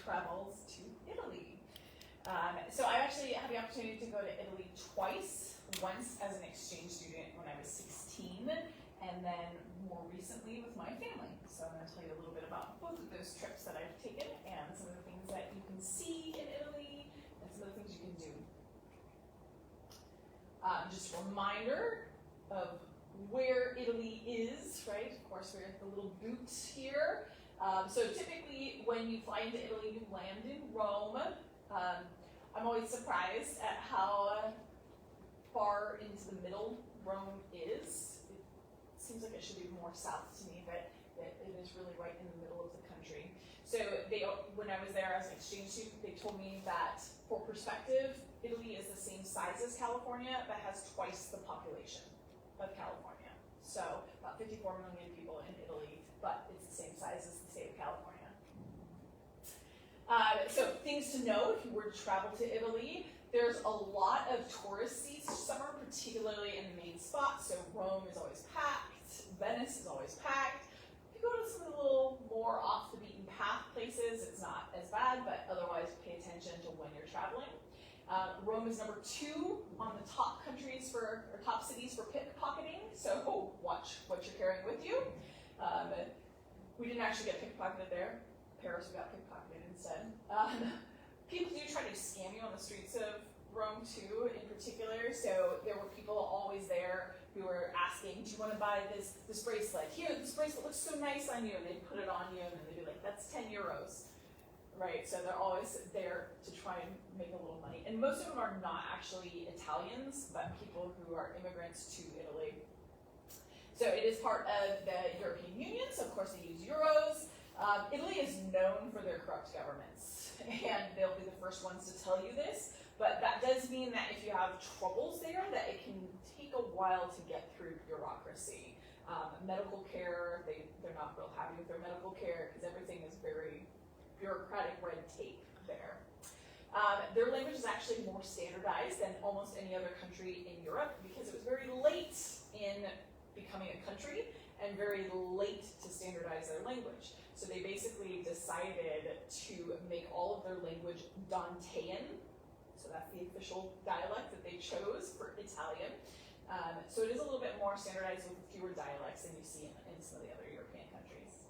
travels to Italy. So I actually had the opportunity to go to Italy twice, once as an exchange student when I was 16, and then more recently with my family. So I'm going to tell you a little bit about both of those trips that I've taken and some of the things that you can see in Italy and some of the things you can do. Just a reminder of where Italy is, right? Of course, we're at the little boot here. So typically when you fly into Italy, you land in Rome. I'm always surprised at how far into the middle Rome is. It seems like it should be more south to me, but it is really right in the middle of the country. So when I was there as an exchange student, they told me that, for perspective, Italy is the same size as California, but has twice the population of California. So about 54 million people in Italy, but it's the same size as the state of California. So things to know if you were to travel to Italy, there's a lot of touristy summer, particularly in the main spots. So Rome is always packed, Venice is always packed. If you go to some of the little more off the beaten path places, it's not as bad, but otherwise pay attention to when you're traveling. Rome is number 2 on the top cities for pickpocketing, so watch what you're carrying with you. We didn't actually get pickpocketed there. Paris, we got pickpocketed instead. People do try to scam you on the streets of Rome too, in particular. So there were people always there who were asking, do you want to buy this bracelet? Here, this bracelet looks so nice on you. And they'd put it on you and then they'd be like, that's 10 euros. Right, so they're always there to try and make a little money. And most of them are not actually Italians, but people who are immigrants to Italy. So it is part of the European Union, so of course they use euros. Italy is known for their corrupt governments, and they'll be the first ones to tell you this, but that does mean that if you have troubles there, that it can take a while to get through bureaucracy. Medical care, they're not real happy with their medical care because everything is very bureaucratic red tape there. Their language is actually more standardized than almost any other country in Europe because it was very late in becoming a country and very late to standardize their language. So they basically decided to make all of their language Dantean. So that's the official dialect that they chose for Italian. So it is a little bit more standardized with fewer dialects than you see in some of the other European countries.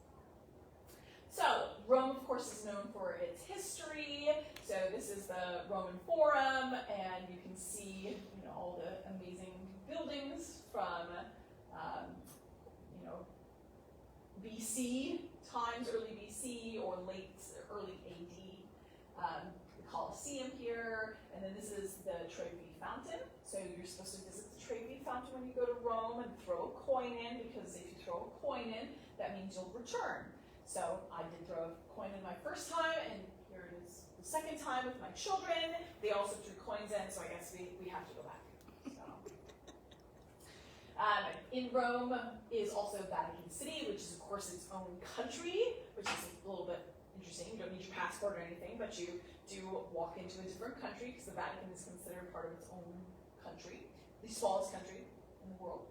So Rome, of course, is known for its history. So this is the Roman Forum, and you can see, all the amazing buildings from, BC times, early BC or early AD. The Colosseum here, and then this is the Trevi Fountain. So you're supposed to visit the Trevi Fountain when you go to Rome and throw a coin in, because if you throw a coin in, that means you'll return. So I did throw a coin in my first time, and here it is the second time with my children. They also threw coins in, so I guess we have to go back. So. In Rome is also Vatican City, which is of course its own country, which is a little bit interesting. You don't need your passport or anything, but you do walk into a different country because the Vatican is considered part of its own country, the smallest country in the world.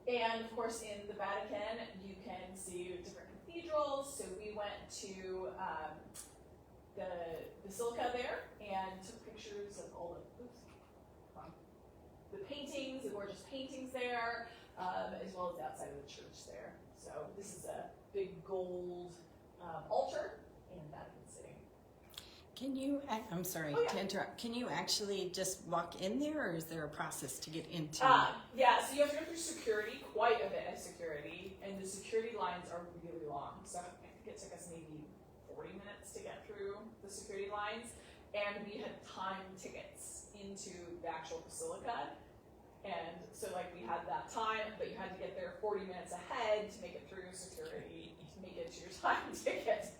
And of course in the Vatican you can see different cathedrals. So we went to the Basilica there and took pictures of all the paintings, the gorgeous paintings there, as well as the outside of the church there. So this is a big gold altar in Vatican City. Can you, I'm sorry to interrupt, can you actually just walk in there, or is there a process to get into Yeah, so you have to go through security, quite a bit of security, and the security lines are really long. So I think it took us maybe 40 minutes to get through the security lines, and we had time tickets into the actual basilica. And so we had that time, but you had to get there 40 minutes ahead to make it through security, to make it to your time ticket.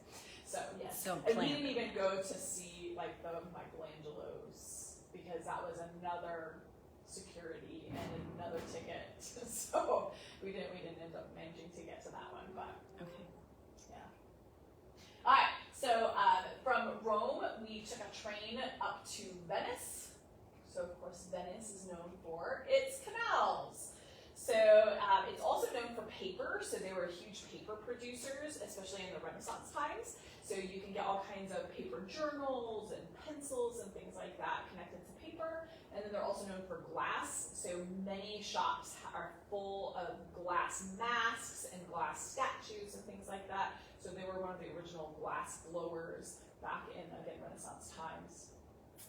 So yes, and we didn't even go to see the Michelangelos because that was another security and another ticket. So we didn't end up managing to get to that one, but okay. Yeah. All right. So from Rome, we took a train up to Venice. So of course, Venice is known for its canals. So it's also known for paper. So they were huge paper producers, especially in the Renaissance times. So you can get all kinds of paper journals and pencils and things like that connected to paper. And then they're also known for glass. So many shops are full of glass masks and glass statues and things like that. So they were one of the original glass blowers back in, again, Renaissance times.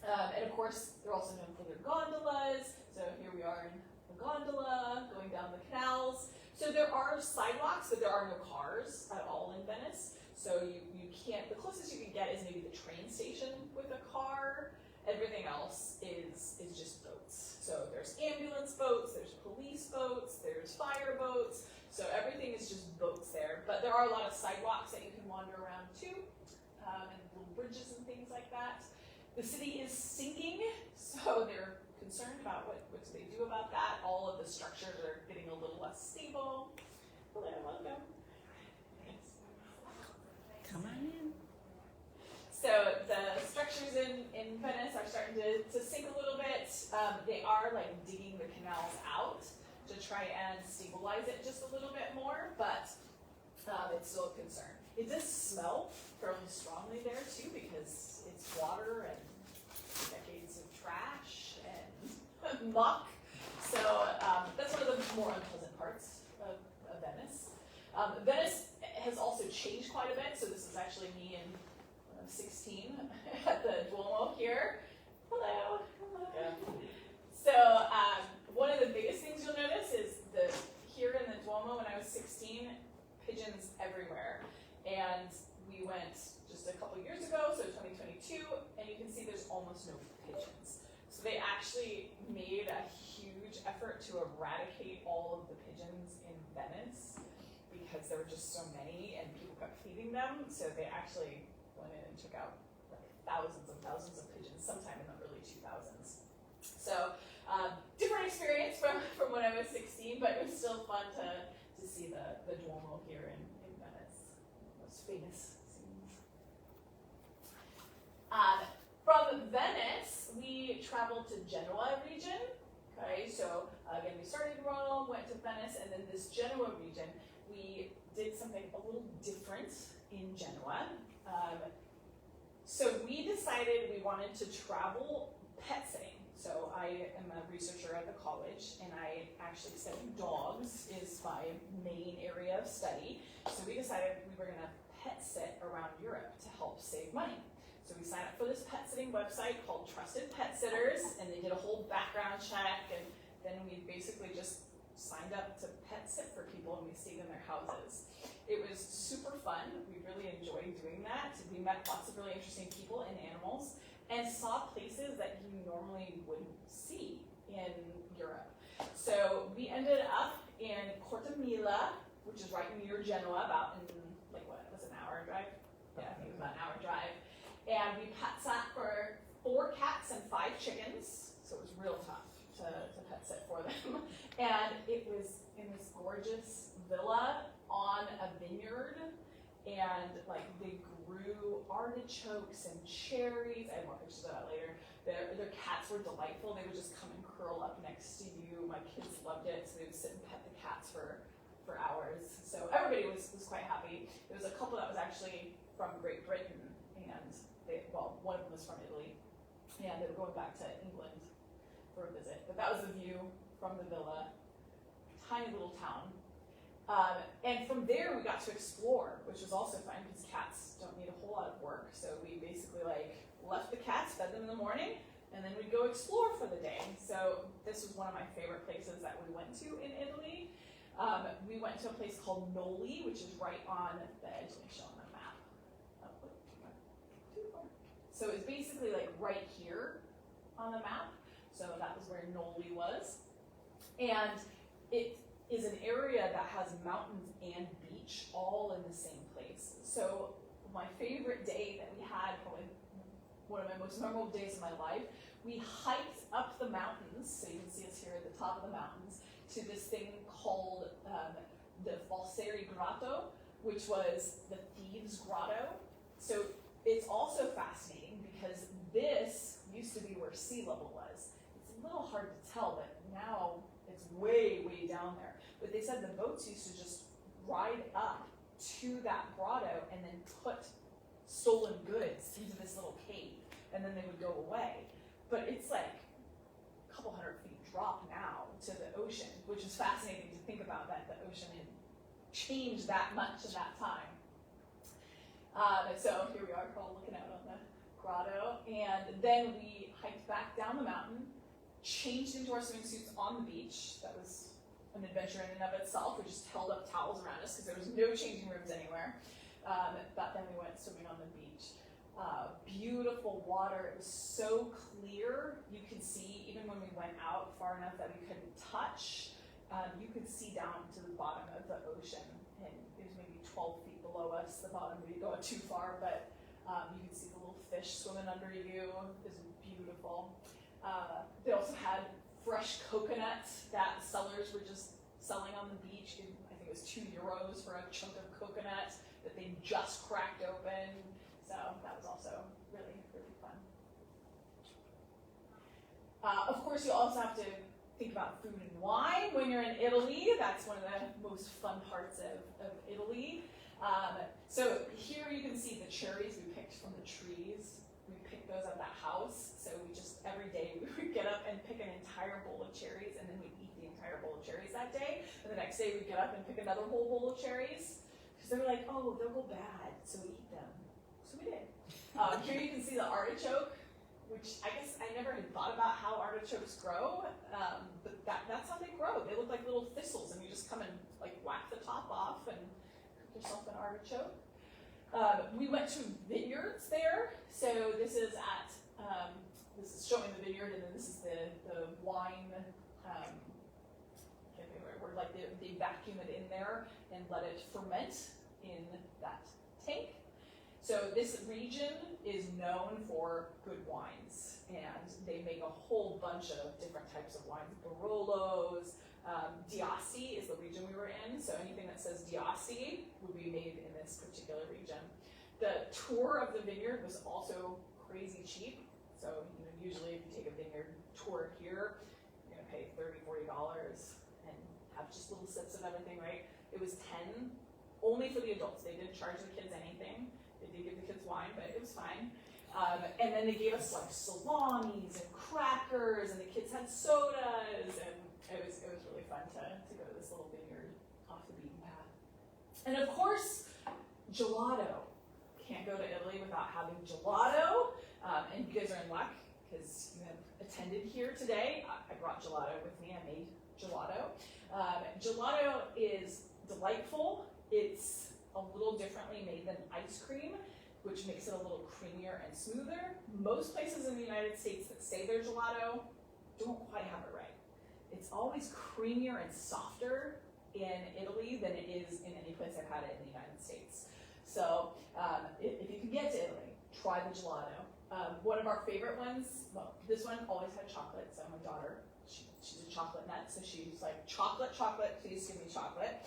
And of course, they're also known for their gondolas. So here we are in a gondola going down the canals. So there are sidewalks, but there are no cars at all in Venice. So you can't, the closest you can get is maybe the train station with a car. Everything else is just boats. So there's ambulance boats, there's police boats, there's fire boats. So everything is just boats there. But there are a lot of sidewalks that you can wander around too, and little bridges and things like that. The city is sinking, so they're concerned about what do they do about that. All of the structures are getting a little less stable. Hello, welcome. Come on in. So the structures in Venice are starting to sink a little bit. They are like digging the canals out to try and stabilize it just a little bit more, but it's still a concern. It does smell fairly strongly there too because it's water and decades of trash and muck. So that's one of the more unpleasant parts of Venice. Venice has also changed quite a bit. So this is actually me in 16 at the Duomo here. Hello. So one of the biggest things you'll notice is here in the Duomo when I was 16, pigeons everywhere. And we went just a couple years ago, so 2022, and you can see there's almost no pigeons. So they actually made a huge effort to eradicate all of the pigeons in Venice because there were just so many and people kept feeding them. So they actually went in and took out like thousands and thousands of pigeons sometime in the early 2000s. So different experience from when I was 16, but it was still fun to see the Duomo here in Venice. Most famous scenes. From Venice, we traveled to Genoa region. Okay, so again, we started in Rome, went to Venice, and then this Genoa region, we did something a little different in Genoa. So we decided we wanted to travel pet sitting. So I am a researcher at the college, and I actually study dogs is my main area of study. So we decided we were going to pet sit around Europe to help save money. So we signed up for this pet sitting website called Trusted Pet Sitters, and they did a whole background check, and then we basically just signed up to pet sit for people, and we stayed in their houses. It was super fun. We really enjoyed doing that. We met lots of really interesting people and animals, and saw places that you normally wouldn't see in Europe. So we ended up in Cortimila, which is right near Genoa, about in, like what, it was an hour drive? Yeah, I think it was about an hour drive. And we pet sat for 4 cats and 5 chickens, so it was real tough to pet sit for them. And it was in this gorgeous villa on a vineyard, and like they grew artichokes and cherries. I have more pictures of that later. Their cats were delightful. They would just come and curl up next to you. My kids loved it, so they would sit and pet the cats for hours. So everybody was quite happy. There was a couple that was actually from Great Britain, and one of them was from Italy, and they were going back to England for a visit. But that was the view from the villa, tiny little town. And from there we got to explore, which was also fun because cats don't need a whole lot of work. So we basically left the cats, fed them in the morning, and then we'd go explore for the day. So this was one of my favorite places that we went to in Italy. We went to a place called Noli, which is right on the edge. Let me show on the map. So it's basically like right here on the map. So that was where Noli was. And it is an area that has mountains and beach all in the same place. So my favorite day that we had, probably one of my most memorable days of my life, we hiked up the mountains, so you can see us here at the top of the mountains, to this thing called the Falsari Grotto, which was the Thieves' Grotto. So it's also fascinating because this used to be where sea level was. It's a little hard to tell, but now it's way, way down there. But they said the boats used to just ride up to that grotto and then put stolen goods into this little cave, and then they would go away. But it's like a couple 100 feet drop now to the ocean, which is fascinating to think about, that the ocean had changed that much in that time. So here we are, all looking out on the grotto, and then we hiked back down the mountain, changed into our swimming suits on the beach. That was an adventure in and of itself. We just held up towels around us because there was no changing rooms anywhere. But then we went swimming on the beach. Beautiful water. It was so clear. You could see, even when we went out far enough that we couldn't touch, you could see down to the bottom of the ocean. And it was maybe 12 feet below us, the bottom. We didn't go too far, but you could see the little fish swimming under you. It was beautiful. They also had fresh coconuts that sellers were just selling on the beach. I think it was €2 for a chunk of coconut that they just cracked open. So that was also really, really fun. Of course, you also have to think about food and wine when you're in Italy. That's one of the most fun parts of Italy. So here you can see the cherries we picked from the trees. We picked those at that house. So we just, every day, we would get up and pick an entire bowl of cherries, and then we'd eat the entire bowl of cherries that day. And the next day we'd get up and pick another whole bowl of cherries. Because they were like, oh, they'll go bad, so we eat them. So we did. Here you can see the artichoke, which I guess I never had thought about how artichokes grow, but that's how they grow. They look like little thistles, and you just come and like whack the top off and cook yourself an artichoke. We went to vineyards there. So this is this is showing the vineyard, and then this is the wine. Where like they vacuum it in there and let it ferment in that tank. So this region is known for good wines, and they make a whole bunch of different types of wines. Barolos, Diasti is the region we were in, so anything that says Diasti would be made in this particular region. The tour of the vineyard was also crazy cheap. So usually if you take a vineyard tour here, you're gonna pay $30, $40 and have just little sips of everything, right? It was $10 only for the adults. They didn't charge the kids anything. They did give the kids wine, but it was fine. And then they gave us like salamis and crackers, and the kids had sodas, and it was really fun to go to this little vineyard off the beaten path. And of course, gelato. Can't go to Italy without having gelato. And you guys are in luck because you have attended here today. I brought gelato with me. I made gelato. Gelato is delightful. It's a little differently made than ice cream, which makes it a little creamier and smoother. Most places in the United States that say they're gelato don't quite have it right. It's always creamier and softer in Italy than it is in any place I've had it in the United States. So if you can get to Italy, try the gelato. One of our favorite ones, well, this one always had chocolate, so my daughter, she's a chocolate nut, so she's like, chocolate, please give me chocolate.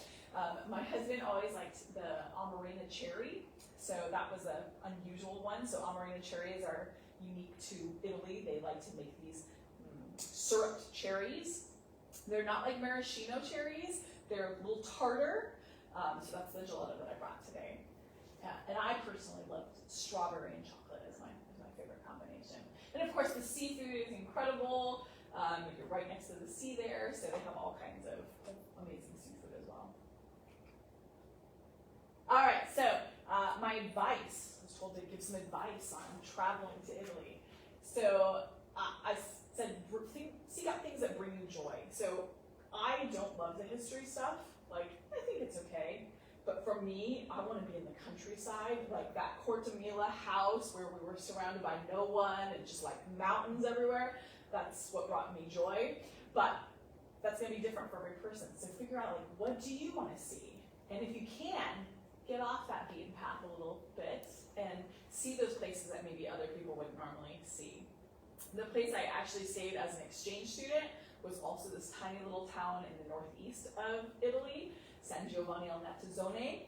My husband always liked the Amarena cherry, so that was an unusual one. So Amarena cherries are unique to Italy. They like to make these syruped cherries. They're not like maraschino cherries. They're a little tartar, so that's the gelato that I brought today. And I personally loved strawberry and chocolate as my favorite combination. And of course, the seafood is incredible. You're right next to the sea there, so they have all kinds of amazing seafood as well. All right, so my advice. I was told to give some advice on traveling to Italy. So I said, seek out things that bring you joy. So I don't love the history stuff. Like, I think it's okay. But for me, I want to be in the countryside, like that Cortimila house where we were surrounded by no one and just like mountains everywhere. That's what brought me joy. But that's going to be different for every person. So figure out, like, what do you want to see? And if you can, get off that beaten path a little bit and see those places that maybe other people wouldn't normally see. The place I actually stayed as an exchange student was also this tiny little town in the northeast of Italy, San Giovanni al Nattazzone.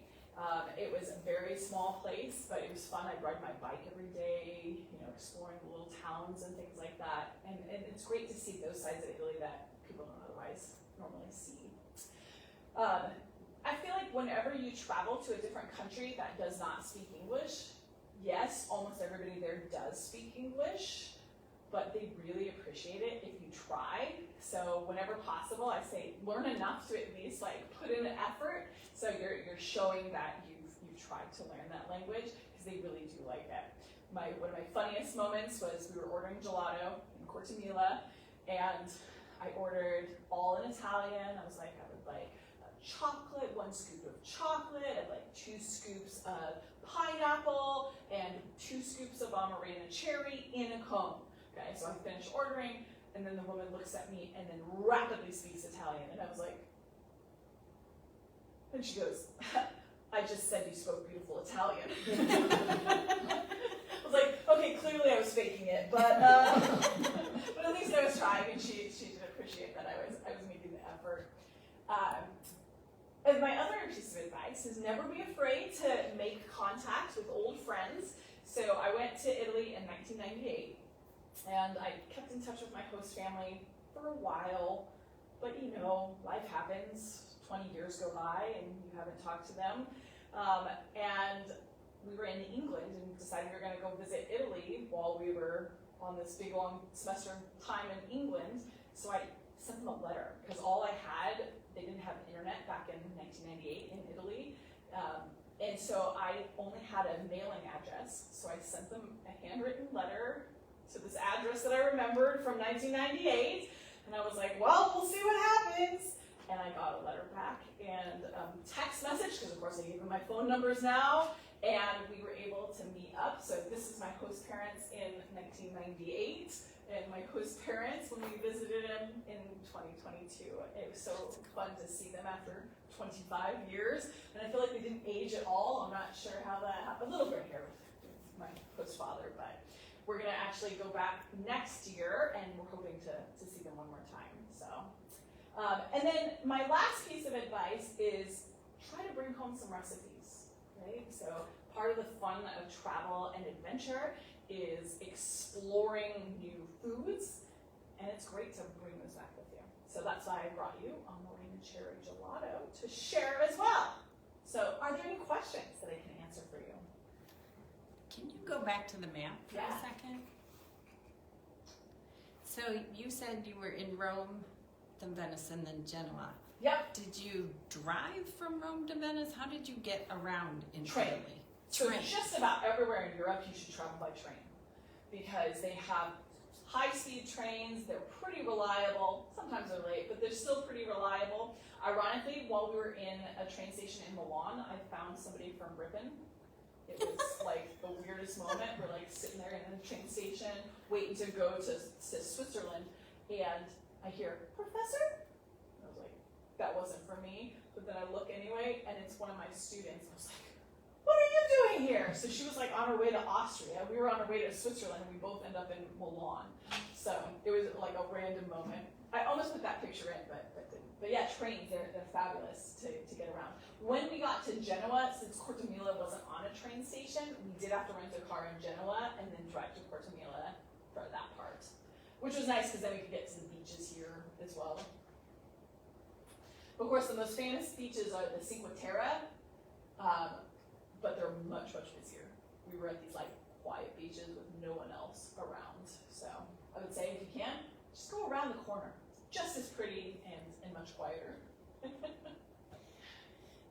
It was a very small place, but it was fun. I'd ride my bike every day, exploring the little towns and things like that. And it's great to see those sides of Italy that people don't otherwise normally see. I feel like whenever you travel to a different country that does not speak English, yes, almost everybody there does speak English, but they really appreciate it if you try. So whenever possible, I say learn enough to at least like put in an effort. So you're showing that you've tried to learn that language, because they really do like it. One of my funniest moments was we were ordering gelato in Cortimila, and I ordered all in Italian. I was like, I would like chocolate, 1 scoop of chocolate, I'd like 2 scoops of pineapple, and 2 scoops of Armchair cherry in a cone. Okay, so I finished ordering, and then the woman looks at me and then rapidly speaks Italian, and I was like, and she goes, I just said you spoke beautiful Italian. I was like, okay, clearly I was faking it, but but at least I was trying, and she did appreciate that I was making the effort. And my other piece of advice is never be afraid to make contact with old friends. So I went to Italy in 1998, and I kept in touch with my host family for a while, but you know, life happens. 20 years go by and you haven't talked to them. And we were in England and decided we were going to go visit Italy while we were on this big long semester time in England. So I sent them a letter, because all I had, they didn't have internet back in 1998 in Italy. And so I only had a mailing address. So I sent them a handwritten letter to this address that I remembered from 1998. And I was like, well, we'll see what happens. And I got a letter back and text message, because of course I gave them my phone numbers now, and we were able to meet up. So this is my host parents in 1998, and my host parents when we visited them in 2022. It was so fun to see them after 25 years, and I feel like they didn't age at all. I'm not sure how that happened. A little gray hair with my host father, but we're gonna actually go back next year, and we're hoping to see them one more time. So. And then my last piece of advice is try to bring home some recipes, right? So part of the fun of travel and adventure is exploring new foods, and it's great to bring those back with you. So that's why I brought you Armchair cherry gelato to share as well. So are there any questions that I can answer for you? Can you go back to the map for a second? So you said you were in Rome, then Venice, and then Genoa. Yep. Did you drive from Rome to Venice? How did you get around in Train. Italy? So just about everywhere in Europe you should travel by train, because they have high-speed trains. They're pretty reliable. Sometimes they're late, but they're still pretty reliable. Ironically, while we were in a train station in Milan, I found somebody from Ripon. It was like the weirdest moment. We're like sitting there in a train station waiting to go to Switzerland, and I hear, "Professor?" I was like, that wasn't for me, but then I look anyway, and it's one of my students. I was like, what are you doing here? So she was like on her way to Austria. We were on our way to Switzerland, and we both end up in Milan. So it was like a random moment. I almost put that picture in, but didn't. But yeah, trains, they're fabulous to get around. When we got to Genoa, since Cortimila wasn't on a train station, we did have to rent a car in Genoa and then drive to Cortimila for that part. Which was nice, because then we could get to the beaches here as well. Of course, the most famous beaches are the Cinque Terre, but they're much, much busier. We were at these like quiet beaches with no one else around. So I would say if you can, just go around the corner. Just as pretty and much quieter.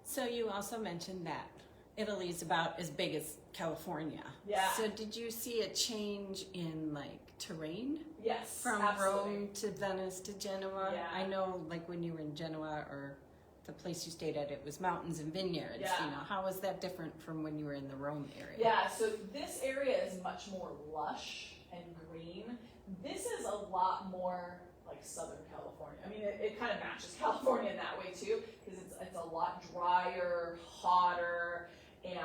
So you also mentioned that Italy is about as big as California. Yeah. So did you see a change in like terrain? Yes, From absolutely. Rome to Venice to Genoa? Yeah. I know like when you were in Genoa, or the place you stayed at, it was mountains and vineyards. Yeah. You know, how was that different from when you were in the Rome area? Yeah, so this area is much more lush and green. This is a lot more like Southern California. I mean, it kind of matches California in that way too, because it's a lot drier, hotter, and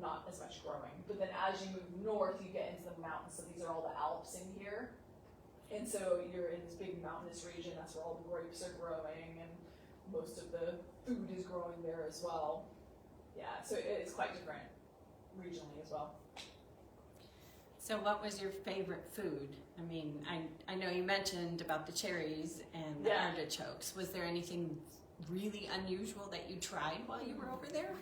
not as much growing. But then as you move north, you get into the mountains. So these are all the Alps in here. And so you're in this big mountainous region. That's where all the grapes are growing, and most of the food is growing there as well. Yeah, so it's quite different regionally as well. So what was your favorite food? I mean, I know you mentioned about the cherries and the artichokes. Was there anything really unusual that you tried while you were over there?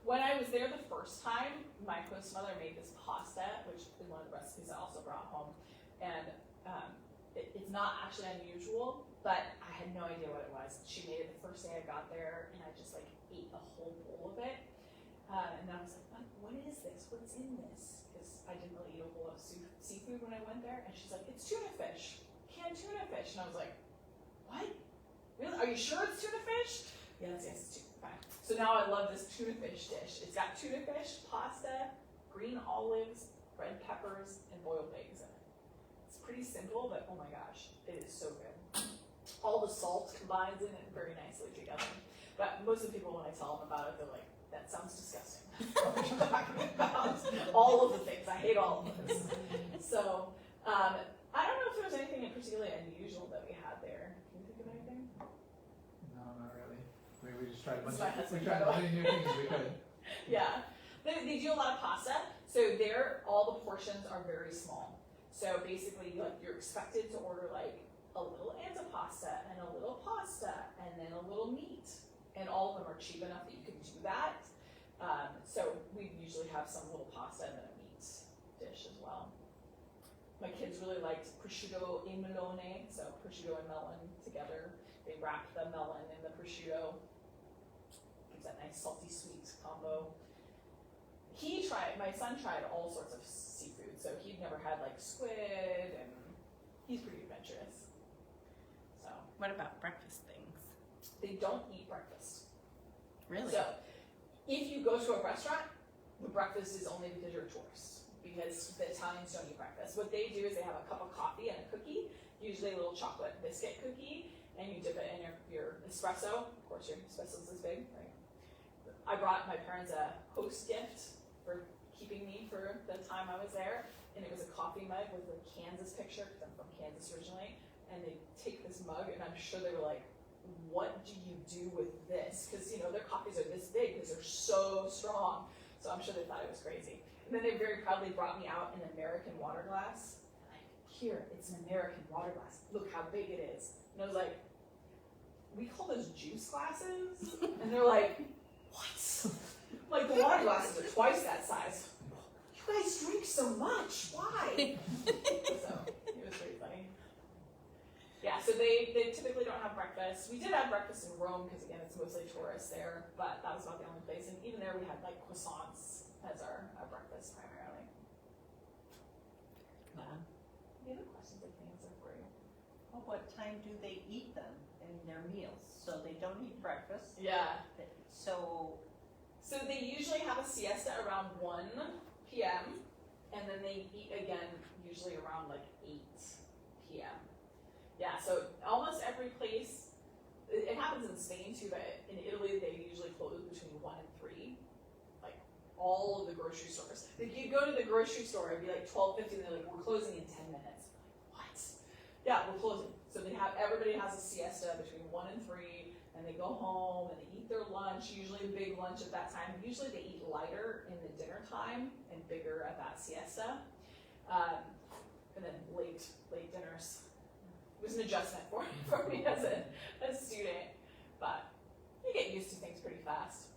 When I was there the first time, my host mother made this pasta, which is one of the recipes I also brought home. And it's not actually unusual, but I had no idea what it was. She made it the first day I got there, and I just like ate a whole bowl of it. And I was like, what is this? What's in this? Because I didn't really eat a whole lot of seafood when I went there. And she's like, it's tuna fish, canned tuna fish. And I was like, what? Really? Are you sure it's tuna fish? Yes, it's tuna. Okay. So now I love this tuna fish dish. It's got tuna fish, pasta, green olives, red peppers, and boiled eggs in it. It's pretty simple, but oh my gosh, it is so good. All the salt combines in it very nicely together. But most of the people, when I tell them about it, they're like, that sounds disgusting. What are you talking about? All of the things. I hate all of this. So, I don't know if there was anything particularly unusual that we had there. Can you think of anything? No, not really. We just tried a bunch That's of, we tried as many new things as we could. Yeah. They do a lot of pasta. So there, all the portions are very small. So basically, you're expected to order like a little antipasta and a little pasta and then a little meat. And all of them are cheap enough that you can do that. So we usually have some little pasta and then a meat dish as well. My kids really liked prosciutto e melone, so prosciutto and melon together. They wrap the melon in the prosciutto. Gives that nice salty sweet combo. My son tried all sorts of seafood, so he'd never had like squid, and he's pretty adventurous. So. What about breakfast things? They don't eat breakfast. Really? So, if you go to a restaurant, the breakfast is only because you're a tourist, because the Italians don't eat breakfast. What they do is they have a cup of coffee and a cookie, usually a little chocolate biscuit cookie, and you dip it in your espresso. Of course, your espresso is this big, right? I brought my parents a host gift for keeping me for the time I was there, and it was a coffee mug with a Kansas picture, because I'm from Kansas originally, and they take this mug, and I'm sure they were like, what do you do with this? Because, their coffees are this big because they're so strong. So I'm sure they thought it was crazy. And then they very proudly brought me out an American water glass. Like, here, it's an American water glass. Look how big it is. And I was like, we call those juice glasses? And they're like, what? Like, the water glasses are twice that size. You guys drink so much. Why? So it was pretty funny. Yeah, so they typically don't have breakfast. We did have breakfast in Rome because, again, it's mostly tourists there, but that was about the only place. And even there we had, like, croissants as our breakfast primarily. Wow. Any other questions I can answer for you? Well, what time do they eat them in their meals? So they don't eat breakfast. Yeah. So So they usually have a siesta around 1 p.m., and then they eat again usually around, like, 8 p.m. Yeah, so almost every place, it happens in Spain too, but in Italy they usually close between 1 and 3. Like, all of the grocery stores. Like, you go to the grocery store, it'd be like 12:50, and they're like, we're closing in 10 minutes. Like, what? Yeah, we're closing. So everybody has a siesta between 1 and 3, and they go home and they eat their lunch, usually a big lunch at that time. Usually they eat lighter in the dinner time and bigger at that siesta. And then late dinners. It was an adjustment for me as a student, but you get used to things pretty fast.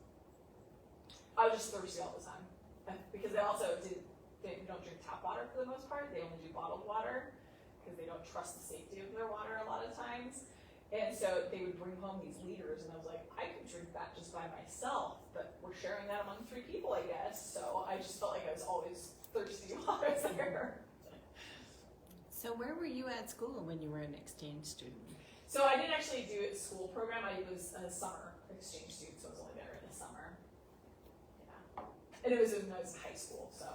I was just thirsty all the time because they also don't drink tap water for the most part. They only do bottled water because they don't trust the safety of their water a lot of times. And so they would bring home these liters, and I was like, I could drink that just by myself, but we're sharing that among 3 people, I guess. So I just felt like I was always thirsty while I was there. So where were you at school when you were an exchange student? So I didn't actually do a school program. I was a summer exchange student, so I was only there in the summer. Yeah. And it was when I was in high school, so.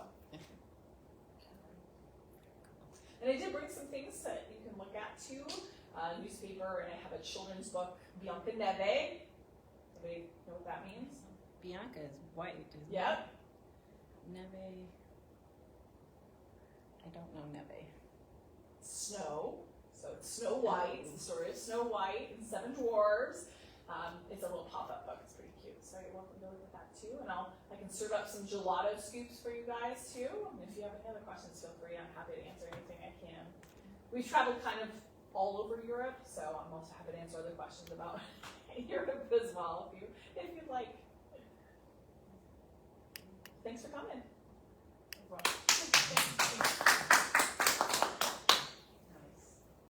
And I did bring some things that you can look at too. Newspaper, and I have a children's book, Bianca Neve. Anybody know what that means? Bianca is white, isn't Yep. it? Neve. I don't know Neve. Snow. So it's Snow White. It's the story of Snow White and 7 dwarves. It's a little pop-up book. It's pretty cute. So you're welcome to look at that too. And I can serve up some gelato scoops for you guys too. And if you have any other questions, feel free. I'm happy to answer anything I can. We've traveled kind of all over Europe, so I'm also happy to answer other questions about Europe as well if you'd like. thanks for coming.